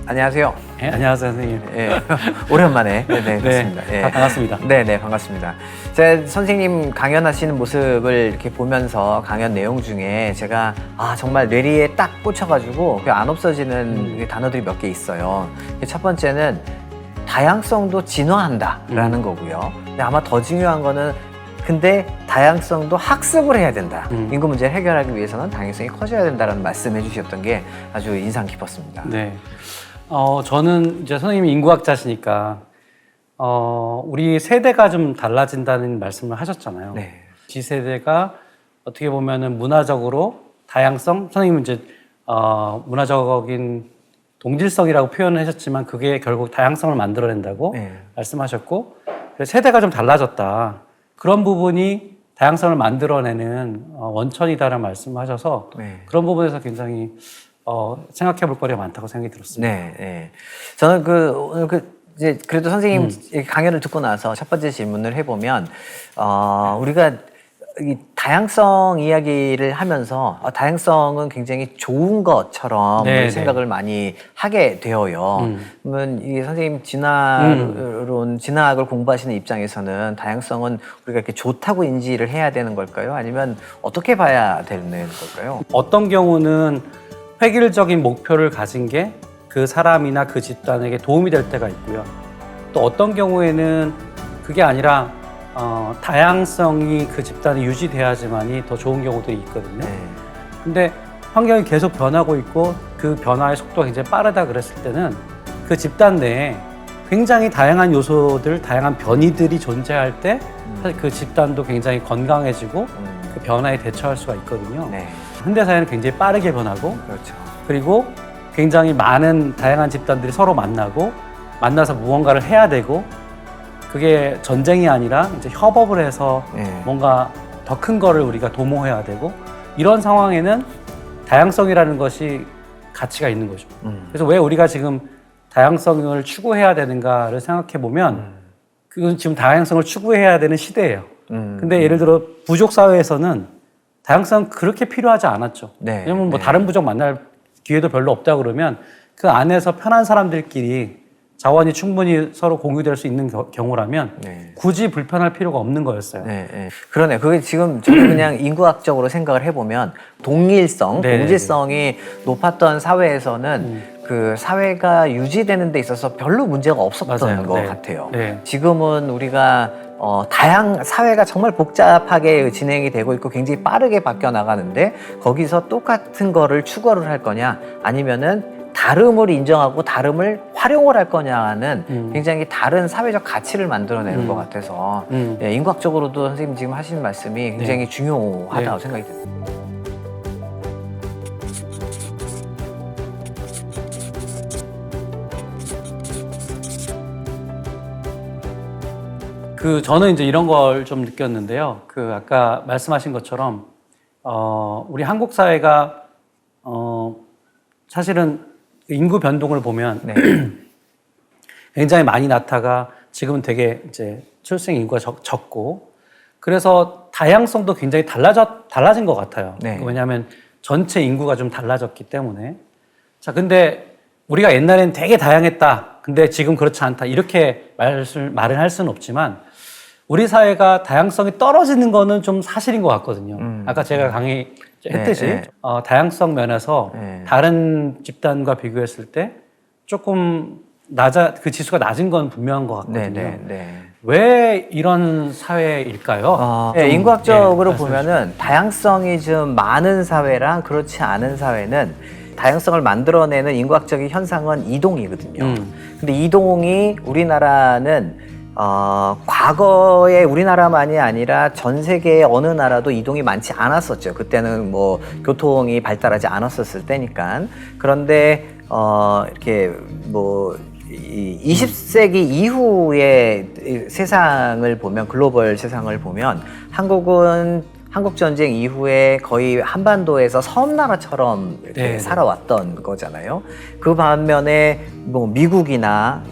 안녕하세요. 네, 안녕하세요, 선생님. 예, 오랜만에 뵙습니다. 네, 반갑습니다. 네, 반갑습니다. 제가 선생님 강연하시는 모습을 이렇게 보면서 강연 내용 중에 제가 정말 뇌리에 딱 꽂혀가지고 안 없어지는 단어들이 몇 개 있어요. 첫 번째는 다양성도 진화한다라는 거고요. 근데 아마 더 중요한 거는 근데 다양성도 학습을 해야 된다. 인구 문제를 해결하기 위해서는 다양성이 커져야 된다는 말씀해 주셨던 게 아주 인상 깊었습니다. 네. 저는 이제 선생님이 인구학자시니까, 우리 세대가 좀 달라진다는 말씀을 하셨잖아요. 네. G세대가 어떻게 보면은 문화적으로 다양성, 선생님은 이제, 문화적인 동질성이라고 표현을 하셨지만 그게 결국 다양성을 만들어낸다고 말씀하셨고, 그래서 세대가 좀 달라졌다. 그런 부분이 다양성을 만들어내는 원천이다라는 말씀을 하셔서 그런 부분에서 굉장히 생각해 볼 거리가 많다고 생각이 들었습니다. 네. 저는 오늘 이제 그래도 선생님 강연을 듣고 나서 첫 번째 질문을 해보면, 우리가 이 다양성 이야기를 하면서 다양성은 굉장히 좋은 것처럼 생각을 많이 하게 되어요. 그러면 이 선생님 진화학을 공부하시는 입장에서는 다양성은 우리가 이렇게 좋다고 인지를 해야 되는 걸까요? 아니면 어떻게 봐야 되는 걸까요? 어떤 경우는 획일적인 목표를 가진 게 그 사람이나 그 집단에게 도움이 될 때가 있고요. 또 어떤 경우에는 그게 아니라 다양성이 그 집단이 유지돼야지만이 더 좋은 경우도 있거든요. 근데 환경이 계속 변하고 있고 그 변화의 속도가 굉장히 빠르다 그랬을 때는 그 집단 내에 굉장히 다양한 요소들, 다양한 변이들이 존재할 때 사실 그 집단도 굉장히 건강해지고 그 변화에 대처할 수가 있거든요. 현대사회는 굉장히 빠르게 변하고 그리고 굉장히 많은 다양한 집단들이 서로 만나서 무언가를 해야 되고 그게 전쟁이 아니라 이제 협업을 해서 뭔가 더 큰 거를 우리가 도모해야 되고 이런 상황에는 다양성이라는 것이 가치가 있는 거죠. 그래서 왜 우리가 지금 다양성을 추구해야 되는가를 생각해 보면 그건 지금 다양성을 추구해야 되는 시대예요. 근데 예를 들어 부족 사회에서는 다양성 그렇게 필요하지 않았죠. 왜냐면 뭐 다른 부족 만날 기회도 별로 없다 그러면 그 안에서 편한 사람들끼리 자원이 충분히 서로 공유될 수 있는 경우라면 굳이 불편할 필요가 없는 거였어요. 그러네. 그게 지금 저는 그냥 인구학적으로 생각을 해보면 동일성, 동질성이 높았던 사회에서는 그 사회가 유지되는 데 있어서 별로 문제가 없었던 것 같아요. 지금은 우리가 사회가 정말 복잡하게 진행이 되고 있고 굉장히 빠르게 바뀌어 나가는데 거기서 똑같은 거를 추구를 할 거냐 아니면은 다름을 인정하고 다름을 활용을 할 거냐는 굉장히 다른 사회적 가치를 만들어내는 것 같아서 인구학적으로도 선생님 지금 하시는 말씀이 굉장히 중요하다고 생각이 듭니다. 저는 이제 이런 걸 좀 느꼈는데요. 아까 말씀하신 것처럼 우리 한국 사회가 사실은 인구 변동을 보면 굉장히 많이 낳다가 지금은 되게 이제 출생 인구가 적고 그래서 다양성도 굉장히 달라진 것 같아요. 왜냐하면 전체 인구가 좀 달라졌기 때문에. 자, 근데 우리가 옛날엔 되게 다양했다. 근데 지금 그렇지 않다. 이렇게 말을 할 수는 없지만 우리 사회가 다양성이 떨어지는 거는 좀 사실인 것 같거든요. 아까 제가 강의했듯이 다양성 면에서 다른 집단과 비교했을 때 조금 그 지수가 낮은 건 분명한 것 같거든요. 왜 이런 사회일까요? 인구학적으로 보면은 다양성이 좀 많은 사회랑 그렇지 않은 사회는 다양성을 만들어내는 인구학적인 현상은 이동이거든요. 근데 이동이 우리나라는 과거에 우리나라만이 아니라 전 세계의 어느 나라도 이동이 많지 않았었죠. 그때는 뭐 교통이 발달하지 않았었을 때니까. 그런데 이렇게 뭐 20세기 이후의 세상을 보면 글로벌 세상을 보면 한국은 한국전쟁 이후에 거의 한반도에서 섬나라처럼 이렇게 살아왔던 거잖아요. 그 반면에 뭐 미국이나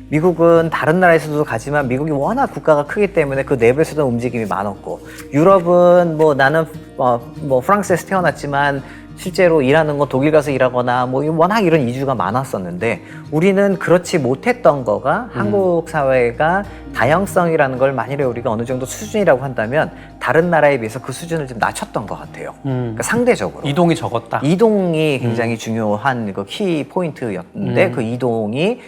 미국은 다른 나라에서도 가지만 미국이 워낙 국가가 크기 때문에 그 내부에서도 움직임이 많았고 유럽은 뭐 나는 뭐 프랑스에서 태어났지만 실제로 일하는 거 독일 가서 일하거나 뭐 워낙 이런 이주가 많았었는데 우리는 그렇지 못했던 거가 한국 사회가 다양성이라는 걸 만일에 우리가 어느 정도 수준이라고 한다면 다른 나라에 비해서 그 수준을 좀 낮췄던 것 같아요. 그러니까 상대적으로. 이동이 적었다. 이동이 굉장히 중요한 그 키 포인트였는데 그 이동이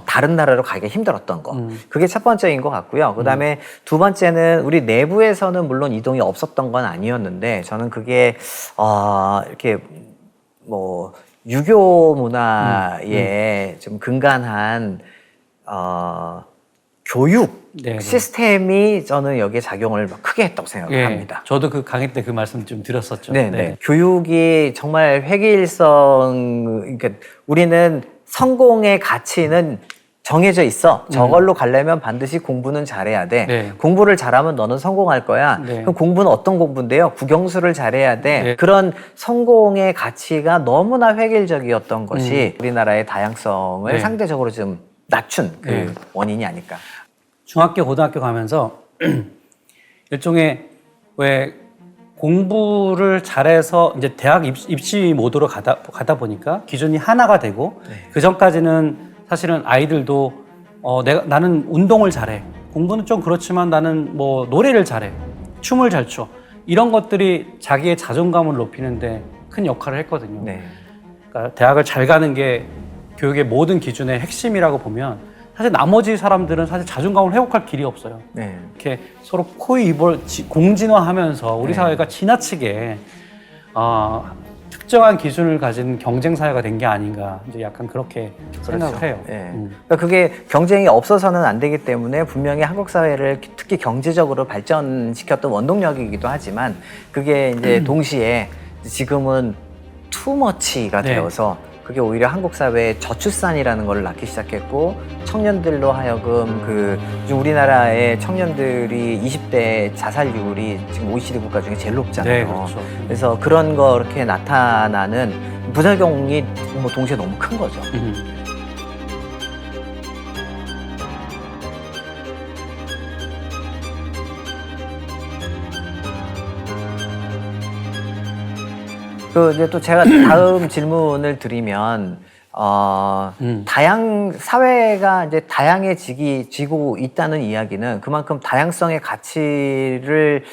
다른 나라로 가기가 힘들었던 거. 그게 첫 번째인 것 같고요. 그 다음에 두 번째는 우리 내부에서는 물론 이동이 없었던 건 아니었는데 저는 그게, 이렇게 뭐, 유교 문화에 좀 근간한, 교육 네, 네. 시스템이 저는 여기에 작용을 크게 했다고 생각을 예, 합니다. 저도 그 강의 때 그 말씀 좀 드렸었죠. 네, 네. 교육이 정말 획일성, 그러니까 우리는 성공의 가치는 정해져 있어. 저걸로 가려면 반드시 공부는 잘해야 돼. 네. 공부를 잘하면 너는 성공할 거야. 네. 그럼 공부는 어떤 공부인데요? 국영수를 잘해야 돼. 네. 그런 성공의 가치가 너무나 획일적이었던 것이 우리나라의 다양성을 네. 상대적으로 좀 낮춘 그 네. 원인이 아닐까. 중학교, 고등학교 가면서 일종의 왜 공부를 잘해서 이제 대학 입시 모드로 가다 보니까 기준이 하나가 되고 그 전까지는 사실은 아이들도 나는 운동을 잘해. 공부는 좀 그렇지만 나는 뭐 노래를 잘해. 춤을 잘 춰. 이런 것들이 자기의 자존감을 높이는데 큰 역할을 했거든요. 네. 그러니까 대학을 잘 가는 게 교육의 모든 기준의 핵심이라고 보면 사실 나머지 사람들은 사실 자존감을 회복할 길이 없어요. 네. 이렇게 서로 코의 입을 공진화하면서 우리 네. 사회가 지나치게 특정한 기준을 가진 경쟁 사회가 된 게 아닌가 이제 약간 그렇게 생각을 해요. 예. 그러니까 그게 경쟁이 없어서는 안 되기 때문에 분명히 한국 사회를 특히 경제적으로 발전시켰던 원동력이기도 하지만 그게 이제 동시에 지금은 투머치가 네. 되어서 그게 오히려 한국 사회의 저출산이라는 걸 낳기 시작했고 청년들로 하여금 그 요즘 우리나라의 청년들이 20대 자살률이 지금 OECD 국가 중에 제일 높잖아요. 네, 그렇죠. 그래서 그런 거 이렇게 나타나는 부작용이 뭐 동시에 너무 큰 거죠. 그 이제 또 제가 다음 질문을 드리면 사회가 이제 다양해지고 있다는 이야기는 그만큼 다양성의 가치를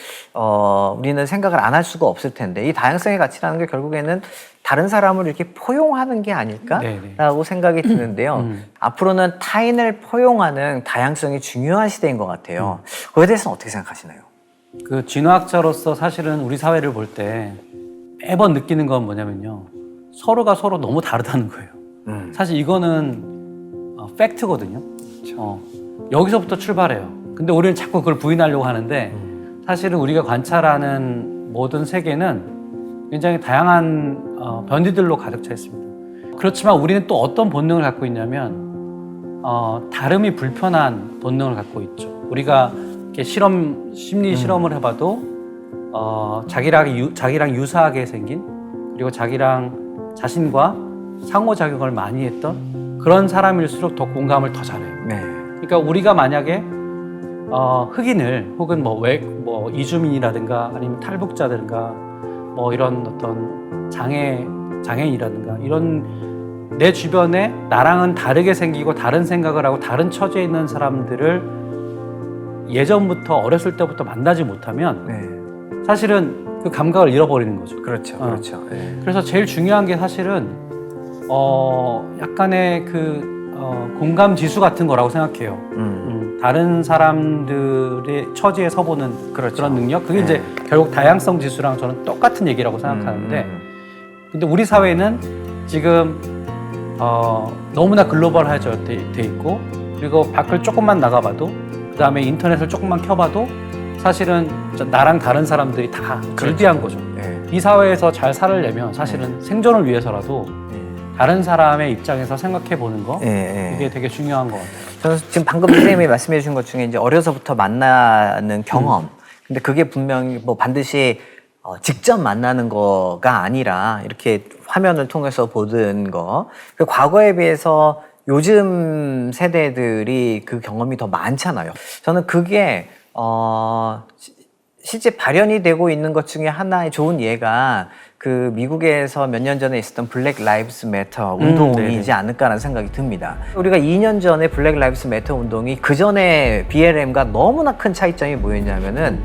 우리는 생각을 안 할 수가 없을 텐데 이 다양성의 가치라는 게 결국에는 다른 사람을 이렇게 포용하는 게 아닐까라고 생각이 드는데요. 앞으로는 타인을 포용하는 다양성이 중요한 시대인 것 같아요. 그거에 대해서는 어떻게 생각하시나요? 그 진화학자로서 사실은 우리 사회를 볼 때 매번 느끼는 건 뭐냐면요. 서로가 서로 너무 다르다는 거예요. 사실 이거는 팩트거든요. 여기서부터 출발해요. 근데 우리는 자꾸 그걸 부인하려고 하는데 사실은 우리가 관찰하는 모든 세계는 굉장히 다양한 변이들로 가득 차 있습니다. 그렇지만 우리는 또 어떤 본능을 갖고 있냐면 다름이 불편한 본능을 갖고 있죠. 우리가 이렇게 심리 실험을 해봐도 자기랑 유사하게 생긴 그리고 자기랑 자신과 상호작용을 많이 했던 그런 사람일수록 더 공감을 더 잘해요. 네. 그러니까 우리가 만약에 흑인을 혹은 뭐 이주민이라든가 아니면 탈북자든가 뭐 이런 어떤 장애인이라든가 이런 내 주변에 나랑은 다르게 생기고 다른 생각을 하고 다른 처지에 있는 사람들을 예전부터 어렸을 때부터 만나지 못하면 네. 사실은 그 감각을 잃어버리는 거죠. 그렇죠. 그렇죠. 네. 그래서 제일 중요한 게 사실은 약간의 공감 지수 같은 거라고 생각해요. 다른 사람들의 처지에 서보는 그렇죠. 그런 능력. 그게 이제 결국 다양성 지수랑 저는 똑같은 얘기라고 생각하는데, 근데 우리 사회는 지금 너무나 글로벌해져 돼 있고, 그리고 밖을 조금만 나가봐도, 그 다음에 인터넷을 조금만 켜봐도 사실은 나랑 다른 사람들이 다 즐비한 거죠. 네. 이 사회에서 잘 살려면 사실은 생존을 위해서라도 다른 사람의 입장에서 생각해 보는 거 이게 되게 중요한 것 같아요. 저는 지금 방금 선생님이 말씀해 주신 것 중에 이제 어려서부터 만나는 경험. 근데 그게 분명히 뭐 반드시 직접 만나는 거가 아니라 이렇게 화면을 통해서 보는 거. 그 과거에 비해서 요즘 세대들이 그 경험이 더 많잖아요. 저는 그게 실제 발현이 되고 있는 것 중에 하나의 좋은 예가 그 미국에서 몇 년 전에 있었던 블랙 라이브스 매터 운동이지 않을까라는 생각이 듭니다. 우리가 2년 전에 블랙 라이브스 매터 운동이 그 전에 BLM과 너무나 큰 차이점이 뭐였냐면은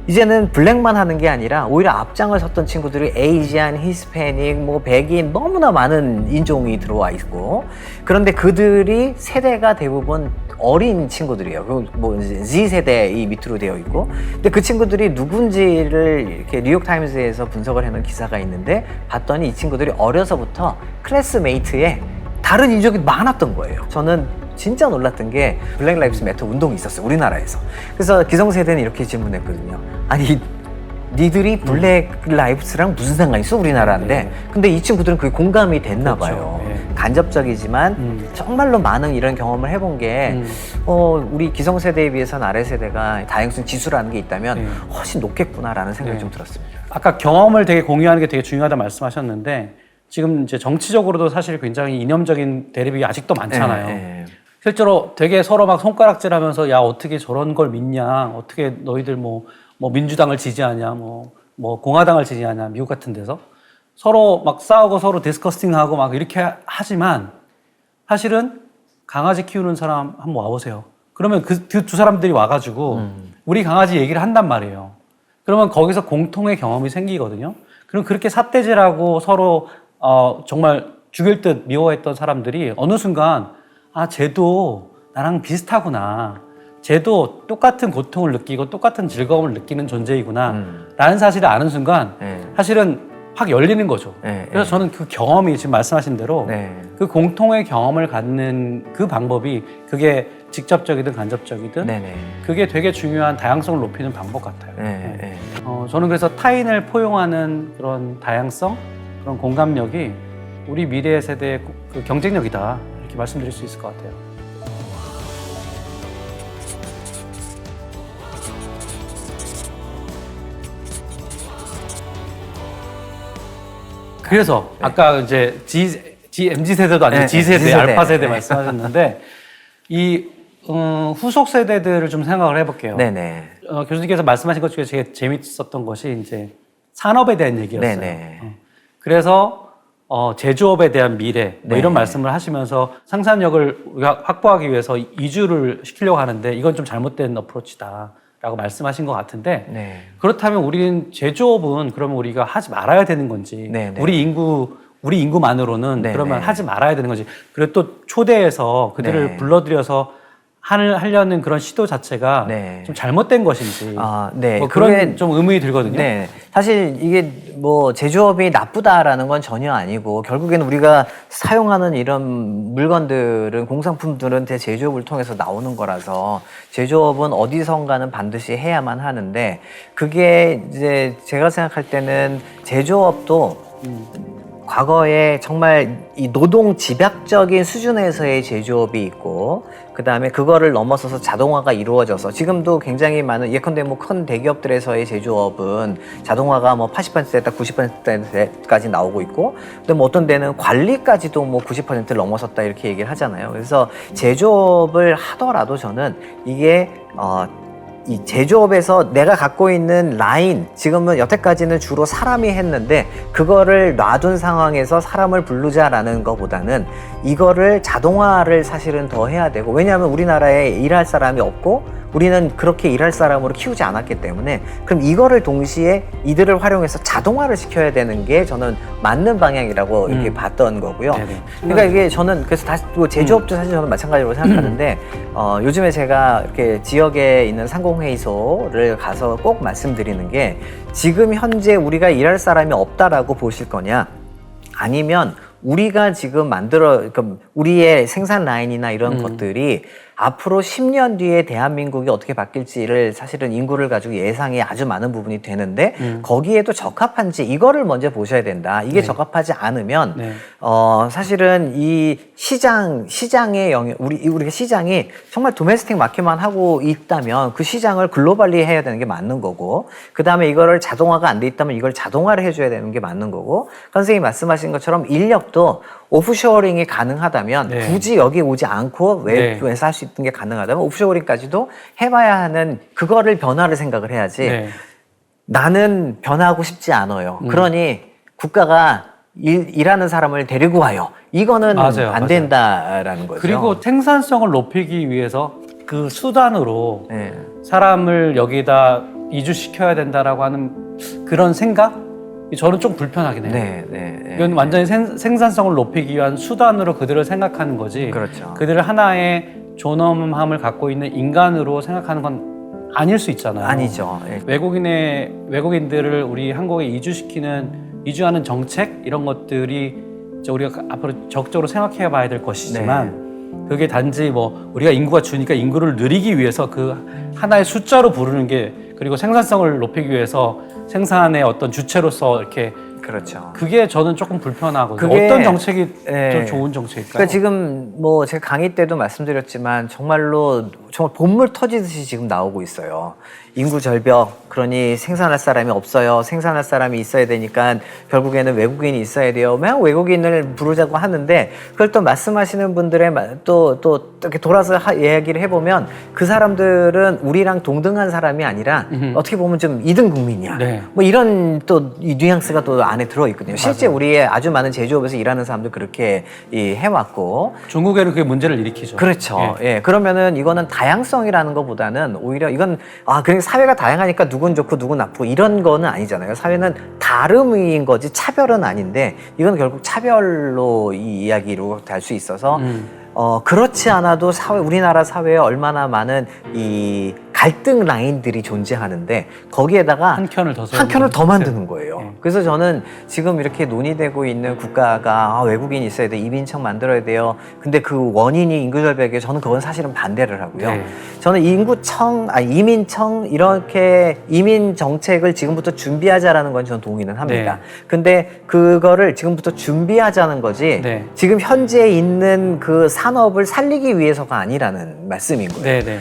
이제는 블랙만 하는 게 아니라 오히려 앞장을 섰던 친구들이 에이지안, 히스패닉, 뭐 백인 너무나 많은 인종이 들어와 있고 그런데 그들이 세대가 대부분 어린 친구들이에요. 뭐 Z 세대 밑으로 되어 있고, 근데 그 친구들이 누군지를 이렇게 뉴욕 타임즈에서 분석을 해놓은 기사가 있는데 봤더니 이 친구들이 어려서부터 클래스메이트에 다른 인종이 많았던 거예요. 저는 진짜 놀랐던 게 블랙 라이브스 매터 운동이 있었어요, 우리나라에서. 그래서 기성세대는 이렇게 질문했거든요. 아니 니들이 블랙 라이브스랑 무슨 상관이 있어 우리나라인데. 근데 이 친구들은 그게 공감이 됐나 봐요. 간접적이지만 정말로 많은 이런 경험을 해본 게 우리 기성세대에 비해서는 아래 세대가 다양성 지수라는 게 있다면 훨씬 높겠구나라는 생각이 좀 들었습니다. 아까 경험을 되게 공유하는 게 되게 중요하다 말씀하셨는데 지금 이제 정치적으로도 사실 굉장히 이념적인 대립이 아직도 많잖아요. 실제로 되게 서로 막 손가락질하면서 야 어떻게 저런 걸 믿냐, 어떻게 너희들 뭐 민주당을 지지하냐, 뭐 공화당을 지지하냐, 미국 같은 데서 서로 막 싸우고 서로 디스커스팅하고 막 이렇게 하지만 사실은 강아지 키우는 사람 한번 와보세요. 그러면 그 두 사람들이 와가지고 우리 강아지 얘기를 한단 말이에요. 그러면 거기서 공통의 경험이 생기거든요. 그럼 그렇게 삿대질하고 서로 정말 죽일 듯 미워했던 사람들이 어느 순간 아 쟤도 나랑 비슷하구나, 쟤도 똑같은 고통을 느끼고 똑같은 즐거움을 느끼는 존재이구나 라는 사실을 아는 순간 사실은 확 열리는 거죠. 그래서 저는 그 경험이 지금 말씀하신 대로 그 공통의 경험을 갖는 그 방법이 그게 직접적이든 간접적이든 그게 되게 중요한 다양성을 높이는 방법 같아요. 저는 그래서 타인을 포용하는 그런 다양성, 그런 공감력이 우리 미래 세대의 그 경쟁력이다, 이렇게 말씀드릴 수 있을 것 같아요. 그래서 아까 이제 MZ 세대도 아니고 G 세대, G세대. 알파 세대 말씀하셨는데 이 후속 세대들을 좀 생각을 해볼게요. 교수님께서 말씀하신 것 중에 되게 재밌었던 것이 이제 산업에 대한 얘기였어요. 그래서 제조업에 대한 미래 뭐 이런 말씀을 하시면서 생산력을 우리가 확보하기 위해서 이주를 시키려고 하는데 이건 좀 잘못된 어프로치다 라고 말씀하신 것 같은데 그렇다면 우리는 제조업은 그러면 우리가 하지 말아야 되는 건지 우리 인구만으로는 그러면 하지 말아야 되는 건지, 그리고 또 초대해서 그들을 불러들여서 하려는 그런 시도 자체가 좀 잘못된 것인지 뭐 그런 좀 의문이 들거든요. 사실 이게 뭐 제조업이 나쁘다라는 건 전혀 아니고 결국에는 우리가 사용하는 이런 물건들은, 공산품들은 대제조업을 통해서 나오는 거라서 제조업은 어디선가는 반드시 해야만 하는데, 그게 이제 제가 생각할 때는 제조업도 과거에 정말 이 노동 집약적인 수준에서의 제조업이 있고, 그 다음에 그거를 넘어서서 자동화가 이루어져서 지금도 굉장히 많은, 예컨대 뭐 큰 대기업들에서의 제조업은 자동화가 뭐 80%다 90%까지 나오고 있고, 근데 뭐 어떤 데는 관리까지도 뭐 90%를 넘어섰다 이렇게 얘기를 하잖아요. 그래서 제조업을 하더라도 저는 이게 이 제조업에서 내가 갖고 있는 라인, 지금은 여태까지는 주로 사람이 했는데 그거를 놔둔 상황에서 사람을 부르자라는 것보다는 이거를 자동화를 사실은 더 해야 되고, 왜냐하면 우리나라에 일할 사람이 없고 우리는 그렇게 일할 사람으로 키우지 않았기 때문에, 그럼 이거를 동시에 이들을 활용해서 자동화를 시켜야 되는 게 저는 맞는 방향이라고 이렇게 봤던 거고요. 그러니까 이게 저는 그래서 다시 또 제조업도 사실 저는 마찬가지로 생각하는데 요즘에 제가 이렇게 지역에 있는 상공회의소를 가서 꼭 말씀드리는 게, 지금 현재 우리가 일할 사람이 없다라고 보실 거냐, 아니면 우리가 지금 그러니까 우리의 생산 라인이나 이런 것들이 앞으로 10년 뒤에 대한민국이 어떻게 바뀔지를 사실은 인구를 가지고 예상이 아주 많은 부분이 되는데 거기에도 적합한지 이거를 먼저 보셔야 된다. 이게 적합하지 않으면 사실은 이 시장의 영역, 우리가 시장이 정말 도메스틱 마켓만 하고 있다면 그 시장을 글로벌리 해야 되는 게 맞는 거고, 그 다음에 이거를 자동화가 안 돼 있다면 이걸 자동화를 해줘야 되는 게 맞는 거고, 선생님이 말씀하신 것처럼 인력 기업도 오프쇼어링이 가능하다면 네. 굳이 여기 오지 않고 외부에서 할 수 있는 게 가능하다면 오프쇼어링까지도 해봐야 하는 그거를 변화를 생각을 해야지. 네. 나는 변화하고 싶지 않아요. 그러니 국가가 일하는 사람을 데리고 와요. 이거는 맞아요, 안 맞아요. 된다라는 거죠. 그리고 생산성을 높이기 위해서 그 수단으로 네. 사람을 여기다 이주시켜야 된다라고 하는 그런 생각? 저는 좀 불편하긴 해요. 네, 네, 네. 이건 완전히 생산성을 높이기 위한 수단으로 그들을 생각하는 거지. 그렇죠. 그들을 하나의 존엄함을 갖고 있는 인간으로 생각하는 건 아닐 수 있잖아요. 아니죠. 예. 외국인들을 우리 한국에 이주하는 정책 이런 것들이 이제 우리가 앞으로 적극적으로 생각해 봐야 될 것이지만 그게 단지 뭐 우리가 인구가 주니까 인구를 늘리기 위해서 그 하나의 숫자로 부르는 게 그리고 생산성을 높이기 위해서 생산의 어떤 주체로서 이렇게 그렇죠. 그게 저는 조금 불편하거든요. 그게- 어떤 정책이 예. 더 좋은 정책일까요? 그러니까 지금 뭐 제가 강의 때도 말씀드렸지만 정말 본물 터지듯이 지금 나오고 있어요. 인구 절벽, 그러니 생산할 사람이 없어요. 생산할 사람이 있어야 되니까 결국에는 외국인이 있어야 돼요. 막 외국인을 부르자고 하는데 그걸 또 말씀하시는 분들의 또 이렇게 돌아서 이야기를 해보면 그 사람들은 우리랑 동등한 사람이 아니라 어떻게 보면 좀 2등 국민이야. 네. 뭐 이런 또 이 뉘앙스가 또 안에 들어있거든요. 실제 우리의 아주 많은 제조업에서 일하는 사람들 그렇게 해왔고 중국에는 그게 문제를 일으키죠. 그렇죠. 예. 예. 그러면은 이거는 다양성이라는 것보다는 오히려 이건 그러니까 사회가 다양하니까 누군 좋고 누군 나쁘고 이런 거는 아니잖아요. 사회는 다름인 거지 차별은 아닌데 이건 결국 차별로 이 이야기로 갈 수 있어서 그렇지 않아도 우리나라 사회에 얼마나 많은 이 갈등 라인들이 존재하는데 거기에다가 한 켠을 더 만드는 거예요. 네. 그래서 저는 지금 이렇게 논의되고 있는 국가가 외국인이 있어야 돼, 이민청 만들어야 돼요. 근데 그 원인이 인구절벽에 저는 그건 사실은 반대를 하고요. 네. 저는 이민청 이렇게 이민 정책을 지금부터 준비하자라는 건 저는 동의는 합니다. 네. 근데 그거를 지금부터 준비하자는 거지 네. 지금 현재 있는 그 산업을 살리기 위해서가 아니라는 말씀인 거예요. 네, 네.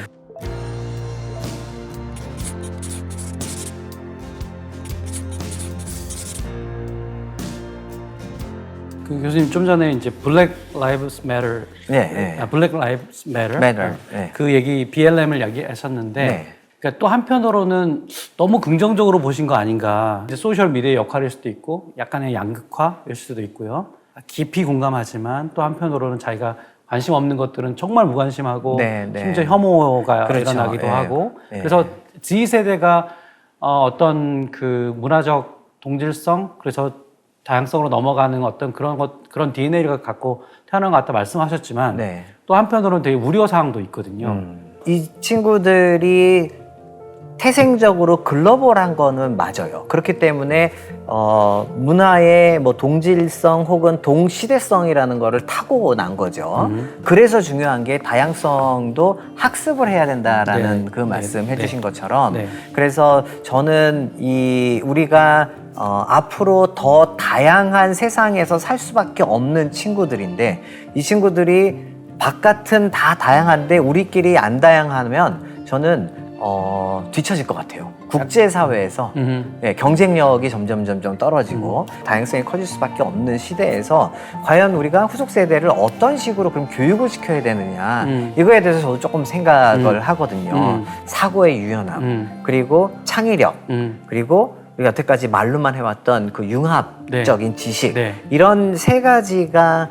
그 교수님 좀 전에 이제 Black Lives Matter, 네, 네. Black Lives Matter, Matter, 네. 그 얘기 BLM을 얘기하셨는데, 네. 그러니까 또 한편으로는 너무 긍정적으로 보신 거 아닌가. 이제 소셜 미디어의 역할일 수도 있고, 약간의 양극화일 수도 있고요. 깊이 공감하지만 또 한편으로는 자기가 관심 없는 것들은 정말 무관심하고 네, 네. 심지어 혐오가 그렇죠. 일어나기도 예. 하고 예. 그래서 Z세대가 어떤 그 문화적 동질성 그래서 다양성으로 넘어가는 어떤 그런 DNA를 갖고 태어난 것 같다 말씀하셨지만 네. 또 한편으로는 되게 우려사항도 있거든요. 이 친구들이 태생적으로 글로벌한 거는 맞아요. 그렇기 때문에 문화의 뭐 동질성 혹은 동시대성이라는 거를 타고난 거죠. 그래서 중요한 게 다양성도 학습을 해야 된다라는 네. 그 말씀 네. 해주신 것처럼 네. 그래서 저는 우리가 앞으로 더 다양한 세상에서 살 수밖에 없는 친구들인데 이 친구들이 바깥은 다 다양한데 우리끼리 안 다양하면 저는 뒤처질 것 같아요. 국제사회에서 경쟁력이 점점 떨어지고 다양성이 커질 수밖에 없는 시대에서 과연 우리가 후속 세대를 어떤 식으로 그럼 교육을 시켜야 되느냐 이거에 대해서 저도 조금 생각을 하거든요. 사고의 유연함 그리고 창의력 그리고 우리가 여태까지 말로만 해왔던 그 융합적인 지식 네. 이런 세 가지가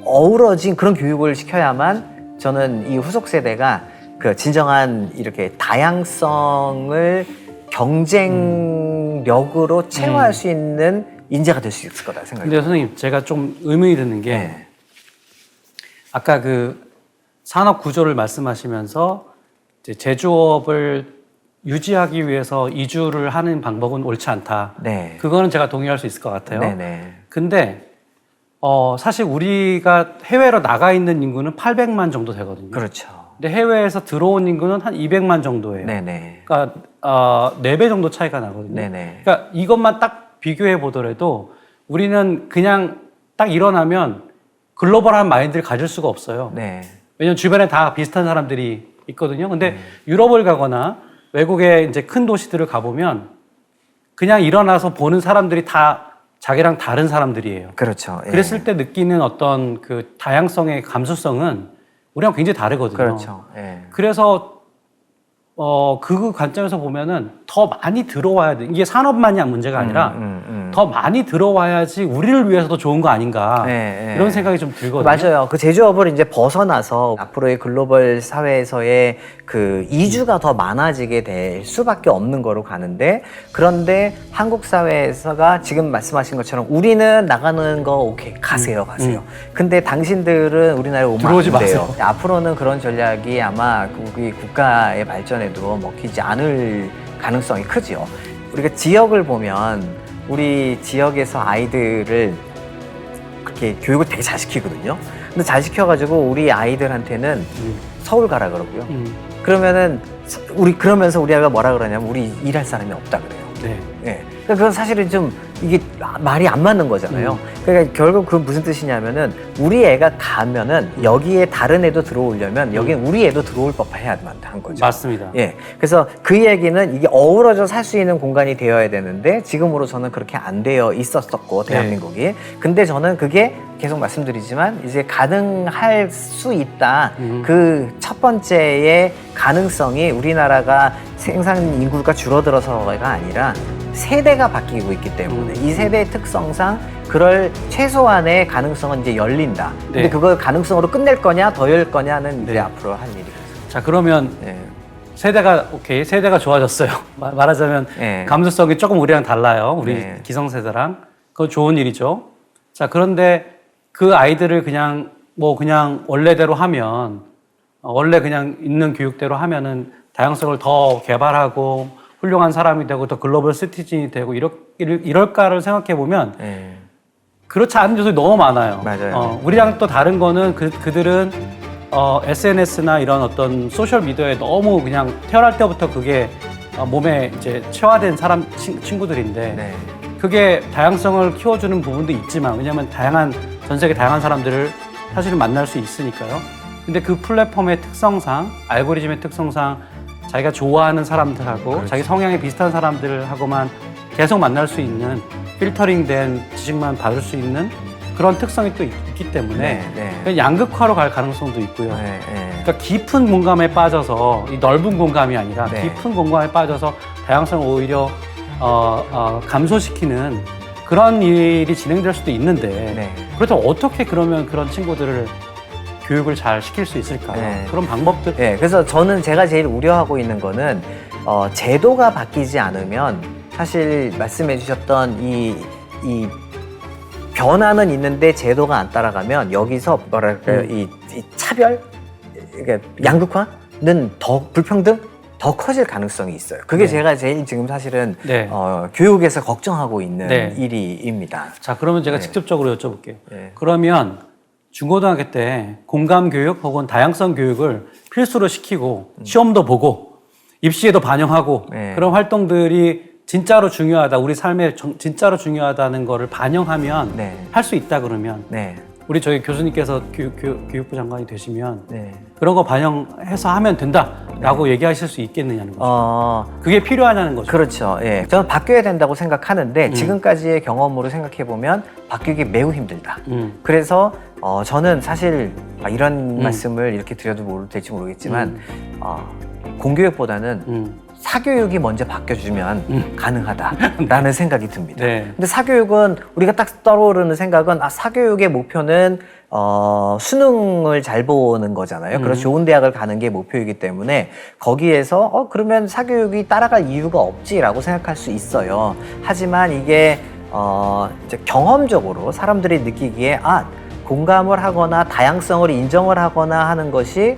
어우러진 그런 교육을 시켜야만 저는 이 후속 세대가 그 진정한 이렇게 다양성을 경쟁력으로 체화할 수 있는 인재가 될 수 있을 거다 근데 생각해요. 선생님 제가 좀 의문이 드는 게 네. 아까 그 산업 구조를 말씀하시면서 이제 제조업을 유지하기 위해서 이주를 하는 방법은 옳지 않다. 네. 그거는 제가 동의할 수 있을 것 같아요. 네네. 근데 사실 우리가 해외로 나가 있는 인구는 800만 정도 되거든요. 그렇죠. 근데 해외에서 들어온 인구는 한 200만 정도예요. 네네. 그러니까 4배 정도 차이가 나거든요. 네네. 그러니까 이것만 딱 비교해 보더라도 우리는 그냥 딱 일어나면 글로벌한 마인드를 가질 수가 없어요. 네. 왜냐면 주변에 다 비슷한 사람들이 있거든요. 근데 유럽을 가거나 외국의 이제 큰 도시들을 가보면 그냥 일어나서 보는 사람들이 다 자기랑 다른 사람들이에요. 그렇죠. 예. 그랬을 때 느끼는 어떤 그 다양성의 감수성은 우리랑 굉장히 다르거든요. 그렇죠. 예. 그래서 그 관점에서 보면은 더 많이 들어와야 돼. 이게 산업만이 문제가 아니라 더 많이 들어와야지 우리를 위해서도 좋은 거 아닌가. 네, 이런 생각이 좀 들거든요. 맞아요. 그 제조업을 이제 벗어나서 앞으로의 글로벌 사회에서의 그 이주가 더 많아지게 될 수밖에 없는 거로 가는데, 그런데 한국 사회에서가 지금 말씀하신 것처럼 우리는 나가는 거 오케이 가세요. 근데 당신들은 우리나라에 오면 들어오지 안 돼요. 마세요. 앞으로는 그런 전략이 아마 우리 국가의 발전에도 먹히지 않을 가능성이 크죠. 우리가 지역을 보면 우리 지역에서 아이들을 그렇게 교육을 되게 잘 시키거든요. 근데 잘 시켜가지고 우리 아이들한테는 서울 가라 그러고요. 그러면은 그러면서 우리 아이가 뭐라 그러냐면 우리 일할 사람이 없다 그래요. 네. 예. 그러니까 그건 사실은 좀 이게 말이 안 맞는 거잖아요. 그러니까 결국 그건 무슨 뜻이냐면은 우리 애가 가면은 여기에 다른 애도 들어오려면 여기는 우리 애도 들어올 법해야만 한 거죠. 맞습니다. 예. 그래서 그 얘기는 이게 어우러져 살 수 있는 공간이 되어야 되는데 지금으로서는 그렇게 안 되어 있었었고 대한민국이. 네. 근데 저는 그게 계속 말씀드리지만 이제 가능할 수 있다. 그 첫 번째의 가능성이 우리나라가 생산 인구가 줄어들어서가 아니라 세대가 바뀌고 있기 때문에 이 세대의 특성상 그럴 최소한의 가능성은 이제 열린다. 근데 네. 그걸 가능성으로 끝낼 거냐 더 열 거냐는 이제 네. 앞으로 할 일이겠죠. 자, 그러면 예. 세대가 좋아졌어요. 말하자면 네. 감수성이 조금 우리랑 달라요. 우리 네. 기성세대랑. 그건 좋은 일이죠. 자, 그런데 그 아이들을 그냥 원래대로 하면 원래 그냥 있는 교육대로 하면은 다양성을 더 개발하고 훌륭한 사람이 되고 더 글로벌 시티즌이 되고 이럴까를 생각해 보면 예. 그렇지 않은 요소들이 너무 많아요. 맞아요. 우리랑 또 다른 거는 그들은 SNS나 이런 어떤 소셜 미디어에 너무 그냥 태어날 때부터 그게 몸에 이제 체화된 친구들인데 네. 그게 다양성을 키워주는 부분도 있지만 왜냐하면 전 세계 다양한 사람들을 사실은 만날 수 있으니까요. 근데 그 플랫폼의 특성상, 알고리즘의 특성상 자기가 좋아하는 사람들하고 그렇죠. 자기 성향이 비슷한 사람들하고만 계속 만날 수 있는 필터링된 지식만 받을 수 있는 그런 특성이 또 있기 때문에 네. 양극화로 갈 가능성도 있고요. 네. 그러니까 깊은 공감에 빠져서 이 넓은 공감이 아니라 네. 깊은 공감에 빠져서 다양성을 오히려 감소시키는 그런 일이 진행될 수도 있는데 네. 그렇다면 어떻게 그러면 그런 친구들을 교육을 잘 시킬 수 있을까? 네. 그런 방법들. 네, 그래서 제가 제일 우려하고 있는 거는 제도가 바뀌지 않으면 사실 말씀해 주셨던 이 변화는 있는데 제도가 안 따라가면 여기서 뭐랄까요 이 차별, 그러니까 양극화는 더 불평등 더 커질 가능성이 있어요. 그게 네. 제가 제일 지금 사실은 네. 교육에서 걱정하고 있는 네. 일입니다. 자, 그러면 제가 네. 직접적으로 여쭤볼게요. 네. 그러면 중고등학교 때 공감 교육 혹은 다양성 교육을 필수로 시키고 시험도 보고 입시에도 반영하고 네. 그런 활동들이 진짜로 중요하다, 우리 삶에 진짜로 중요하다는 거를 반영하면 네. 할 수 있다 그러면 네. 우리 저희 교수님께서 교육부 장관이 되시면 네. 그런 거 반영해서 하면 된다라고 얘기하실 수 있겠느냐는 거죠. 그게 필요하냐는 거죠. 그렇죠. 예. 저는 바뀌어야 된다고 생각하는데 지금까지의 경험으로 생각해 보면 바뀌기 매우 힘들다. 그래서 저는 사실 이런 말씀을 이렇게 드려도 될지 모르겠지만 공교육보다는 사교육이 먼저 바뀌어주면 가능하다라는 생각이 듭니다. 네. 근데 사교육은 우리가 딱 떠오르는 생각은 사교육의 목표는 수능을 잘 보는 거잖아요. 그래서 좋은 대학을 가는 게 목표이기 때문에 거기에서 그러면 사교육이 따라갈 이유가 없지라고 생각할 수 있어요. 하지만 이게 이제 경험적으로 사람들이 느끼기에 공감을 하거나 다양성을 인정을 하거나 하는 것이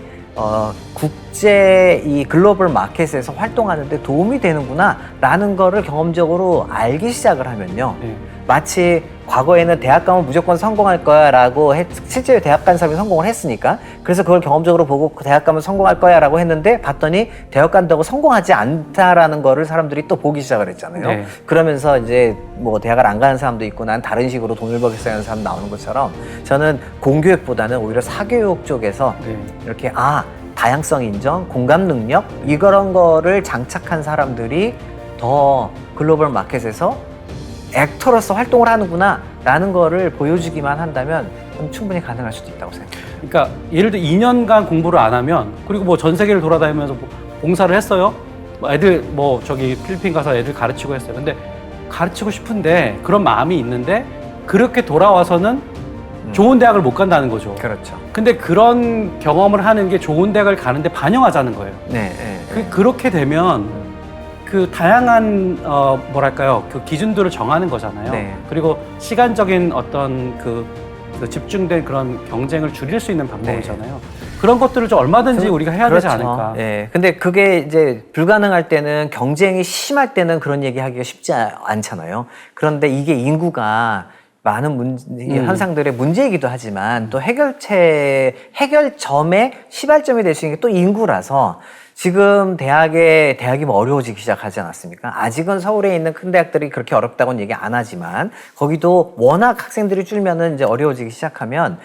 국제 이 글로벌 마켓에서 활동하는데 도움이 되는구나라는 거를 경험적으로 알기 시작을 하면요. 네. 마치 과거에는 대학 가면 무조건 성공할 거야라고 실제로 대학 간 사람이 성공을 했으니까 그래서 그걸 경험적으로 보고 대학 가면 성공할 거야라고 했는데 봤더니 대학 간다고 성공하지 않다라는 거를 사람들이 또 보기 시작을 했잖아요. 네. 그러면서 이제 뭐 대학을 안 가는 사람도 있고 난 다른 식으로 돈을 벌겠어 하는 사람 나오는 것처럼 저는 공교육보다는 오히려 사교육 쪽에서 네. 이렇게 다양성 인정, 공감 능력 이런 거를 장착한 사람들이 더 글로벌 마켓에서 액터로서 활동을 하는구나 라는 거를 보여주기만 한다면 저는 충분히 가능할 수도 있다고 생각해요. 그러니까 예를 들어 2년간 공부를 안 하면 그리고 뭐 전 세계를 돌아다니면서 뭐 봉사를 했어요. 뭐 애들 뭐 저기 필리핀 가서 애들 가르치고 했어요. 근데 가르치고 싶은데 그런 마음이 있는데 그렇게 돌아와서는 좋은 대학을 못 간다는 거죠. 그렇죠. 근데 그런 경험을 하는 게 좋은 대학을 가는데 반영하자는 거예요. 네, 네. 그렇게 되면 그 다양한 뭐랄까요 그 기준들을 정하는 거잖아요. 네. 그리고 시간적인 어떤 그 집중된 그런 경쟁을 줄일 수 있는 방법이잖아요. 그런 것들을 좀 얼마든지 우리가 해야 되지 그렇죠. 않을까. 예. 근데 그게 이제 불가능할 때는 경쟁이 심할 때는 그런 얘기 하기가 쉽지 않잖아요. 그런데 이게 인구가 많은 현상들의 문제이기도 하지만 또 해결점의 시발점이 될 수 있는 게 또 인구라서 지금 대학이 뭐 어려워지기 시작하지 않았습니까? 아직은 서울에 있는 큰 대학들이 그렇게 어렵다고는 얘기 안 하지만 거기도 워낙 학생들이 줄면은 이제 어려워지기 시작하면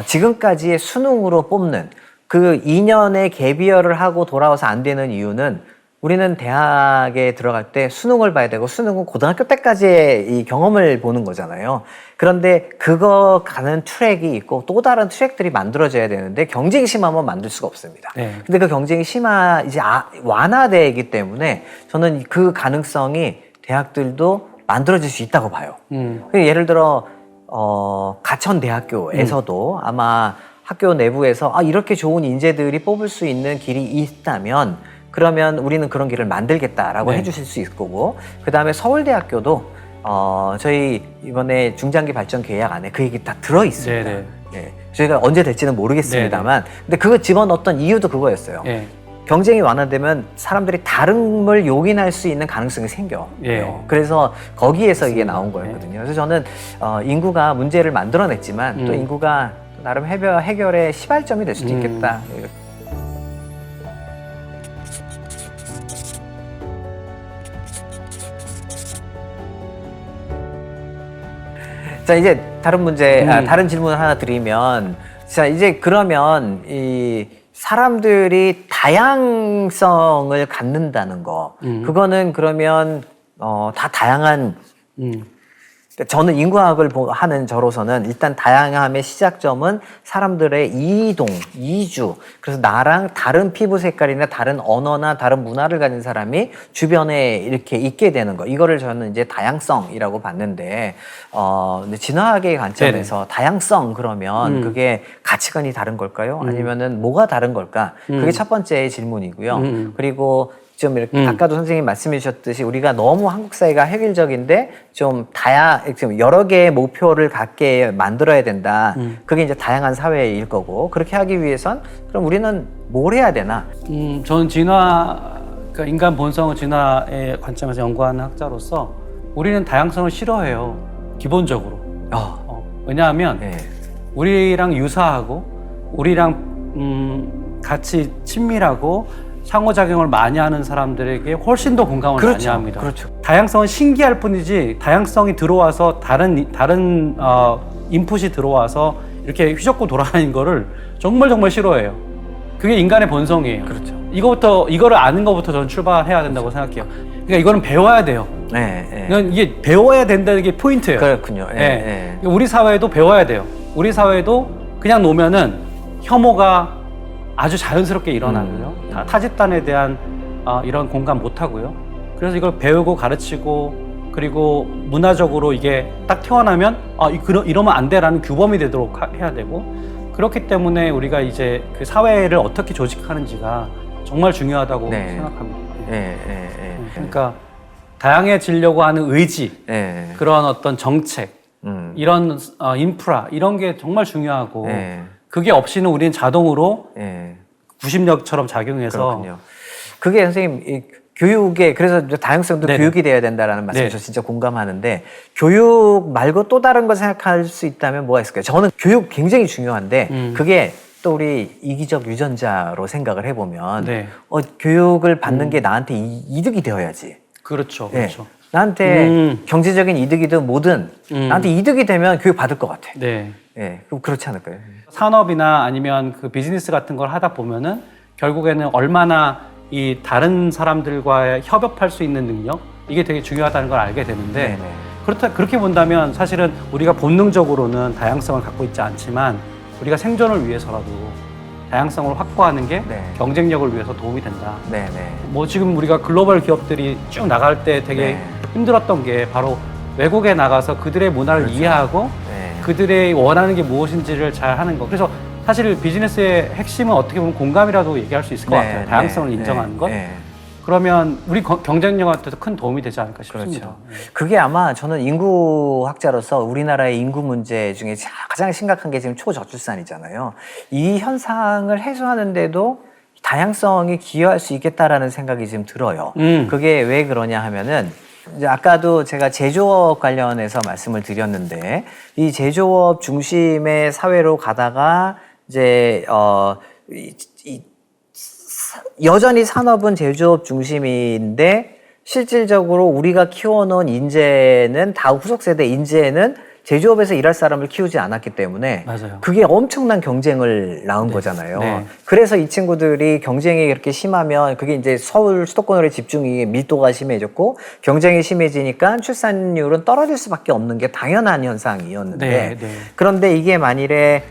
지금까지의 수능으로 뽑는 그 2년의 갭이어를 하고 돌아와서 안 되는 이유는 우리는 대학에 들어갈 때 수능을 봐야 되고 수능은 고등학교 때까지의 이 경험을 보는 거잖아요. 그런데 그거 가는 트랙이 있고 또 다른 트랙들이 만들어져야 되는데 경쟁이 심하면 만들 수가 없습니다. 네. 근데 그 경쟁이 이제 완화되기 때문에 저는 그 가능성이 대학들도 만들어질 수 있다고 봐요. 예를 들어 가천 대학교에서도 아마 학교 내부에서 이렇게 좋은 인재들이 뽑을 수 있는 길이 있다면 그러면 우리는 그런 길을 만들겠다라고 해주실 수 있을 거고 그 다음에 서울대학교도 저희 이번에 중장기 발전 계약 안에 그 얘기 다 들어있습니다. 예, 저희가 언제 될지는 모르겠습니다만 근데 그거 집어넣었던 이유도 그거였어요. 경쟁이 완화되면 사람들이 다름을 용인할 수 있는 가능성이 생겨요. 그래서 거기에서 이게 나온 거였거든요. 그래서 저는 인구가 문제를 만들어냈지만 또 인구가 나름 해결의 시발점이 될 수도 있겠다. 자, 이제 다른 문제, 다른 질문을 하나 드리면, 자, 이제 그러면 이 사람들이 다양성을 갖는다는 거, 그거는 그러면 다 다양한 저는 인구학을 하는 저로서는 일단 다양함의 시작점은 사람들의 이주. 그래서 나랑 다른 피부 색깔이나 다른 언어나 다른 문화를 가진 사람이 주변에 이렇게 있게 되는 거. 이거를 저는 이제 다양성이라고 봤는데, 근데 진화학의 관점에서 다양성 그러면 그게 가치관이 다른 걸까요? 아니면은 뭐가 다른 걸까? 그게 첫 번째 질문이고요. 그리고 좀 이렇게 아까도 선생님 말씀해 주셨듯이 우리가 너무 한국 사회가 획일적인데 좀 여러 개의 목표를 갖게 만들어야 된다. 그게 이제 다양한 사회일 거고 그렇게 하기 위해선 그럼 우리는 뭘 해야 되나? 저는 그러니까 인간 본성의 진화의 관점에서 연구하는 학자로서 우리는 다양성을 싫어해요. 기본적으로. 왜냐하면 우리랑 유사하고 우리랑 같이 친밀하고 상호작용을 많이 하는 사람들에게 훨씬 더 공감을 많이 합니다. 그렇죠. 다양성은 신기할 뿐이지 다양성이 들어와서 다른 인풋이 들어와서 이렇게 휘젓고 돌아다니는 거를 정말 싫어해요. 그게 인간의 본성이에요. 그렇죠. 이거를 아는 것부터 저는 출발해야 된다고 생각해요. 그러니까 이거는 배워야 돼요. 이게 배워야 된다는 게 포인트예요. 그렇군요. 우리 사회도 배워야 돼요. 우리 사회도 그냥 놓으면은 혐오가 아주 자연스럽게 일어나고요. 타 집단에 대한 이런 공감 못 하고요. 그래서 이걸 배우고 가르치고 그리고 문화적으로 이게 딱 태어나면 이러면 안 돼라는 규범이 되도록 해야 되고 그렇기 때문에 우리가 이제 그 사회를 어떻게 조직하는지가 정말 중요하다고 생각합니다. 그러니까 다양해지려고 하는 의지, 그런 어떤 정책, 이런 인프라 이런 게 정말 중요하고 그게 없이는 우리는 자동으로 구심력처럼 작용해서 그렇군요. 그게 선생님 교육에 그래서 다양성도 교육이 돼야 된다라는 말씀에 저 진짜 공감하는데 교육 말고 또 다른 거 생각할 수 있다면 뭐가 있을까요? 저는 교육 굉장히 중요한데 그게 또 우리 이기적 유전자로 생각을 해보면 교육을 받는 게 나한테 이득이 되어야지. 그렇죠. 나한테 경제적인 이득이든 뭐든 나한테 이득이 되면 교육 받을 것 같아. 그럼 그렇지 않을까요? 산업이나 아니면 그 비즈니스 같은 걸 하다 보면은 결국에는 얼마나 이 다른 사람들과 협업할 수 있는 능력 이게 되게 중요하다는 걸 알게 되는데 그렇게 본다면 사실은 우리가 본능적으로는 다양성을 갖고 있지 않지만 우리가 생존을 위해서라도 다양성을 확보하는 게 네. 경쟁력을 위해서 도움이 된다. 네네. 뭐 지금 우리가 글로벌 기업들이 쭉 나갈 때 되게 네. 힘들었던 게 바로 외국에 나가서 그들의 문화를 그렇죠. 이해하고 네. 그들의 원하는 게 무엇인지를 잘 하는 거. 그래서 사실 비즈니스의 핵심은 어떻게 보면 공감이라도 얘기할 수 있을 것 같아요. 다양성을 인정하는 것. 네. 그러면 우리 경쟁력한테도 큰 도움이 되지 않을까 싶습니다. 그렇죠. 그게 아마 저는 인구학자로서 우리나라의 인구 문제 중에 가장 심각한 게 지금 초저출산이잖아요. 이 현상을 해소하는데도 다양성이 기여할 수 있겠다라는 생각이 지금 들어요. 그게 왜 그러냐 하면은 이제 아까도 제가 제조업 관련해서 말씀을 드렸는데 이 제조업 중심의 사회로 가다가 이제 여전히 산업은 제조업 중심인데 실질적으로 우리가 키워놓은 인재는 후속 세대 인재는 제조업에서 일할 사람을 키우지 않았기 때문에 맞아요. 그게 엄청난 경쟁을 낳은 거잖아요. 네. 그래서 이 친구들이 경쟁이 그렇게 심하면 그게 이제 서울 수도권으로의 집중이 밀도가 심해졌고 경쟁이 심해지니까 출산율은 떨어질 수밖에 없는 게 당연한 현상이었는데 네, 네. 그런데 이게 만일에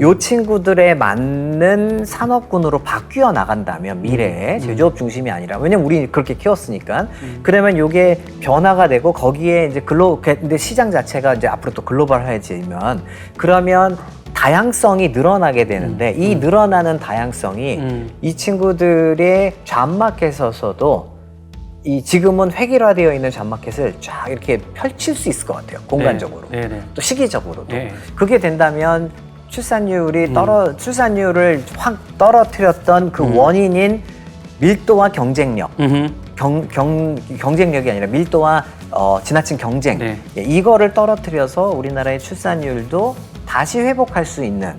요 친구들에 맞는 산업군으로 바뀌어 나간다면 미래에 제조업 중심이 아니라 왜냐면 우리 그렇게 키웠으니까 그러면 요게 변화가 되고 거기에 이제 근데 시장 자체가 이제 앞으로 또 글로벌해지면 그러면 다양성이 늘어나게 되는데 이 늘어나는 다양성이 이 친구들의 잡마켓에서도 이 지금은 획일화되어 있는 잡마켓을 쫙 이렇게 펼칠 수 있을 것 같아요. 공간적으로. 네, 네. 또 시기적으로도. 네. 그게 된다면 출산율을 확 떨어뜨렸던 그 원인인 밀도와 경쟁력. 경쟁력이 아니라 밀도와 지나친 경쟁. 네. 예, 이거를 떨어뜨려서 우리나라의 출산율도 다시 회복할 수 있는.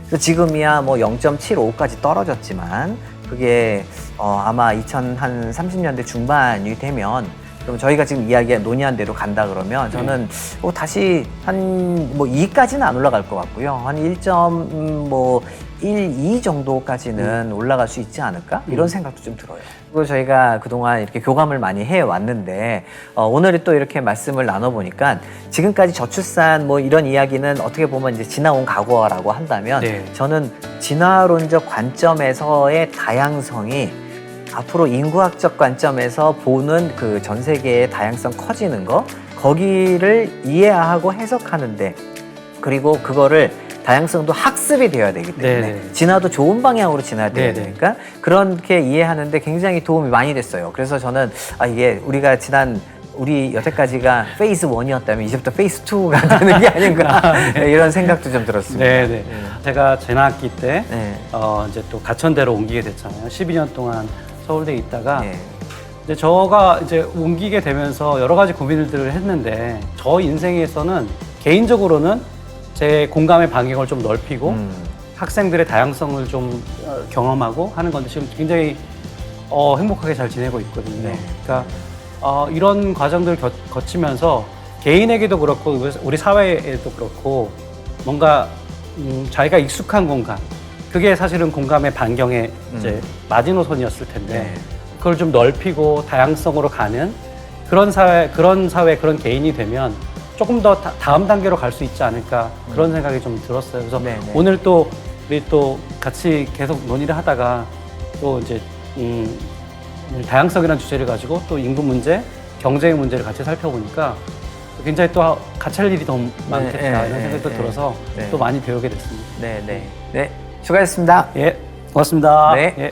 그래서 지금이야 뭐 0.75까지 떨어졌지만 그게 아마 2030년대 중반이 되면 그럼 저희가 지금 논의한 대로 간다 그러면 저는 다시 한 뭐 2까지는 안 올라갈 것 같고요. 한 1.2 정도까지는 올라갈 수 있지 않을까? 이런 생각도 좀 들어요. 그리고 저희가 그동안 이렇게 교감을 많이 해왔는데 오늘이 또 이렇게 말씀을 나눠보니까 지금까지 저출산 뭐 이런 이야기는 어떻게 보면 이제 지나온 과거라고 한다면 네. 저는 진화론적 관점에서의 다양성이 앞으로 인구학적 관점에서 보는 그 전 세계의 다양성 커지는 거 거기를 이해하고 해석하는데 그리고 그거를 다양성도 학습이 되어야 되기 때문에 네네. 진화도 좋은 방향으로 진화해야 네네. 되니까 그렇게 이해하는데 굉장히 도움이 많이 됐어요. 그래서 저는 이게 우리 여태까지가 페이즈 1이었다면 이제부터 페이즈 2가 되는 게 아닌가 이런 생각도 좀 들었습니다. 네네. 제가 재학기 때 네. 이제 또 가천대로 옮기게 됐잖아요. 12년 동안 서울대에 있다가 네. 이제 저가 이제 옮기게 되면서 여러 가지 고민들을 했는데 저 인생에서는 개인적으로는 제 공감의 반경을 좀 넓히고 학생들의 다양성을 좀 경험하고 하는 건데 지금 굉장히 행복하게 잘 지내고 있거든요. 네. 그러니까 이런 과정들을 거치면서 개인에게도 그렇고 우리 사회에도 그렇고 뭔가 자기가 익숙한 공간 그게 사실은 공감의 반경의 이제 마지노선이었을 텐데 네. 그걸 좀 넓히고 다양성으로 가는 그런 사회, 그런 개인이 되면 조금 더 다음 단계로 갈 수 있지 않을까 그런 생각이 좀 들었어요. 그래서 네, 네. 오늘 또 우리 또 같이 계속 논의를 하다가 또 이제 다양성이라는 주제를 가지고 또 인구 문제, 경쟁의 문제를 같이 살펴보니까 굉장히 또 같이 할 일이 더 많겠다 이런 생각도 들어서 또 많이 배우게 됐습니다. 네. 수고하셨습니다. 예, 고맙습니다. 네. 예.